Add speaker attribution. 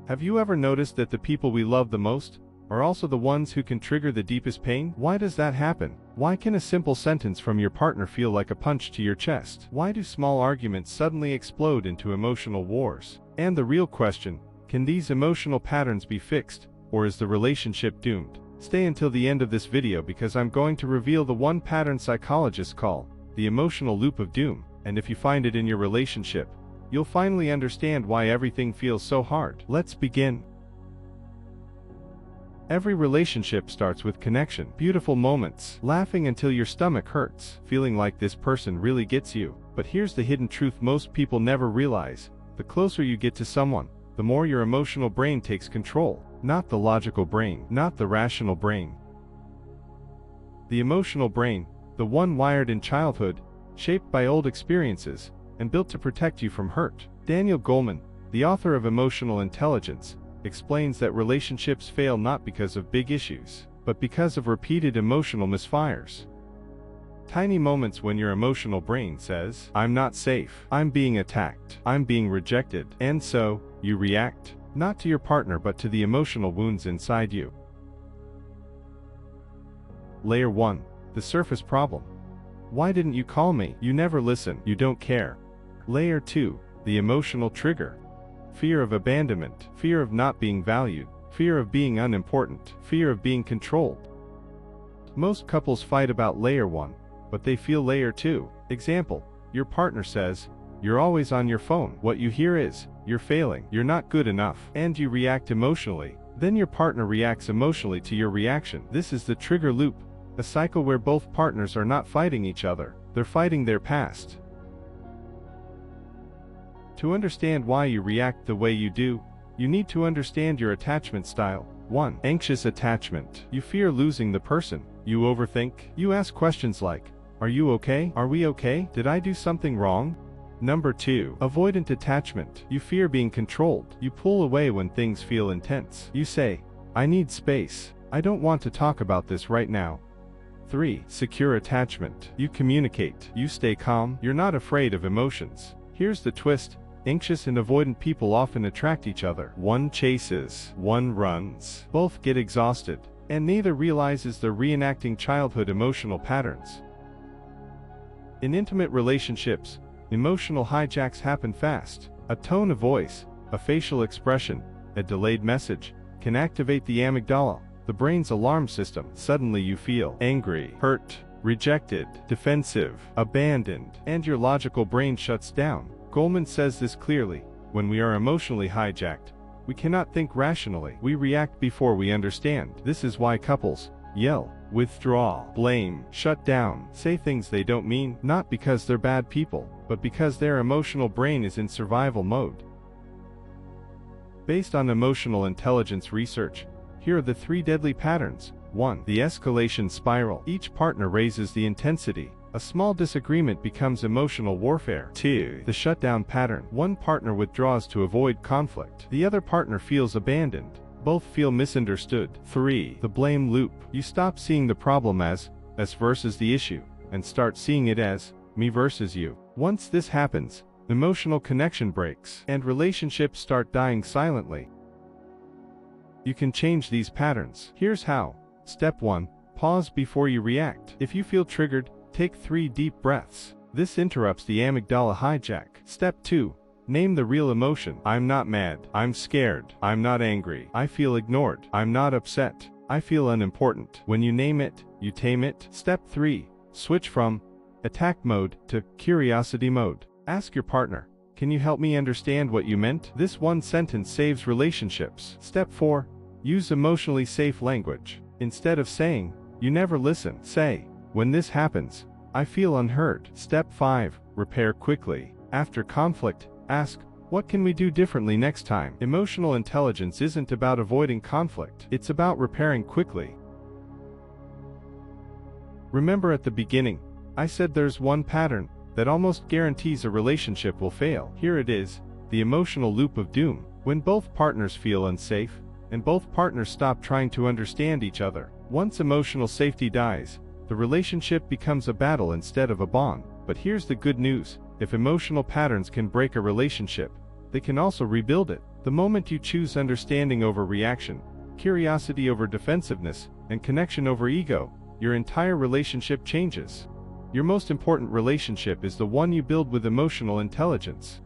Speaker 1: Have you ever noticed that the people we love the most are also the ones who can trigger the deepest pain? Why does that happen? Why can a simple sentence from your partner feel like a punch to your chest? Why do small arguments suddenly explode into emotional wars? And the real question, can these emotional patterns be fixed, or is the relationship doomed? Stay until the end of this video because I'm going to reveal the one pattern psychologists call the emotional loop of doom, and if you find it in your relationship, you'll finally understand why everything feels so hard. Let's begin. Every relationship starts with connection, beautiful moments, laughing until your stomach hurts, feeling like this person really gets you. But here's the hidden truth most people never realize. The closer you get to someone, the more your emotional brain takes control. Not the logical brain, not the rational brain. The emotional brain, the one wired in childhood, shaped by old experiences, and built to protect you from hurt. Daniel Goleman, the author of Emotional Intelligence, explains that relationships fail not because of big issues, but because of repeated emotional misfires. Tiny moments when your emotional brain says, "I'm not safe, I'm being attacked, I'm being rejected," and so, you react, not to your partner but to the emotional wounds inside you. Layer 1. The surface problem. Why didn't you call me? You never listen, you don't care. Layer 2. The emotional trigger. Fear of abandonment, fear of not being valued, fear of being unimportant, fear of being controlled. Most couples fight about layer 1, but they feel layer 2. Example, your partner says, "You're always on your phone." What you hear is, "You're failing, you're not good enough," and you react emotionally. Then your partner reacts emotionally to your reaction. This is the trigger loop, a cycle where both partners are not fighting each other, they're fighting their past. To understand why you react the way you do, you need to understand your attachment style. 1. Anxious attachment. You fear losing the person. You overthink. You ask questions like, "Are you okay? Are we okay? Did I do something wrong?" Number 2. Avoidant attachment. You fear being controlled. You pull away when things feel intense. You say, "I need space. I don't want to talk about this right now." 3. Secure attachment. You communicate. You stay calm. You're not afraid of emotions. Here's the twist. Anxious and avoidant people often attract each other. One chases, one runs. Both get exhausted, and neither realizes they're reenacting childhood emotional patterns. In intimate relationships, emotional hijacks happen fast. A tone of voice, a facial expression, a delayed message, can activate the amygdala, the brain's alarm system. Suddenly you feel angry, hurt, rejected, defensive, abandoned, and your logical brain shuts down. Goleman says this clearly: when we are emotionally hijacked, we cannot think rationally. We react before we understand. This is why couples yell, withdraw, blame, shut down, say things they don't mean, not because they're bad people, but because their emotional brain is in survival mode. Based on emotional intelligence research, here are the 3 deadly patterns. 1. The escalation spiral. Each partner raises the intensity. A small disagreement becomes emotional warfare. 2. The shutdown pattern. One partner withdraws to avoid conflict. The other partner feels abandoned. Both feel misunderstood. 3. The blame loop. You stop seeing the problem as us versus the issue, and start seeing it as me versus you. Once this happens, emotional connection breaks, and relationships start dying silently. You can change these patterns. Here's how. Step 1. Pause before you react. If you feel triggered, take 3 deep breaths. This interrupts the amygdala hijack. Step 2. Name the real emotion. I'm not mad. I'm scared. I'm not angry. I feel ignored. I'm not upset. I feel unimportant. When you name it, you tame it. Step 3. Switch from attack mode to curiosity mode. Ask your partner, "Can you help me understand what you meant?" This one sentence saves relationships. Step 4. Use emotionally safe language. Instead of saying, "You never listen," say, "When this happens, I feel unheard." Step 5. Repair quickly. After conflict, ask, "What can we do differently next time?" Emotional intelligence isn't about avoiding conflict. It's about repairing quickly. Remember at the beginning, I said there's one pattern that almost guarantees a relationship will fail. Here it is, the emotional loop of doom. When both partners feel unsafe, and both partners stop trying to understand each other. Once emotional safety dies, the relationship becomes a battle instead of a bond. But here's the good news: if emotional patterns can break a relationship, they can also rebuild it. The moment you choose understanding over reaction, curiosity over defensiveness, and connection over ego, your entire relationship changes. Your most important relationship is the one you build with emotional intelligence.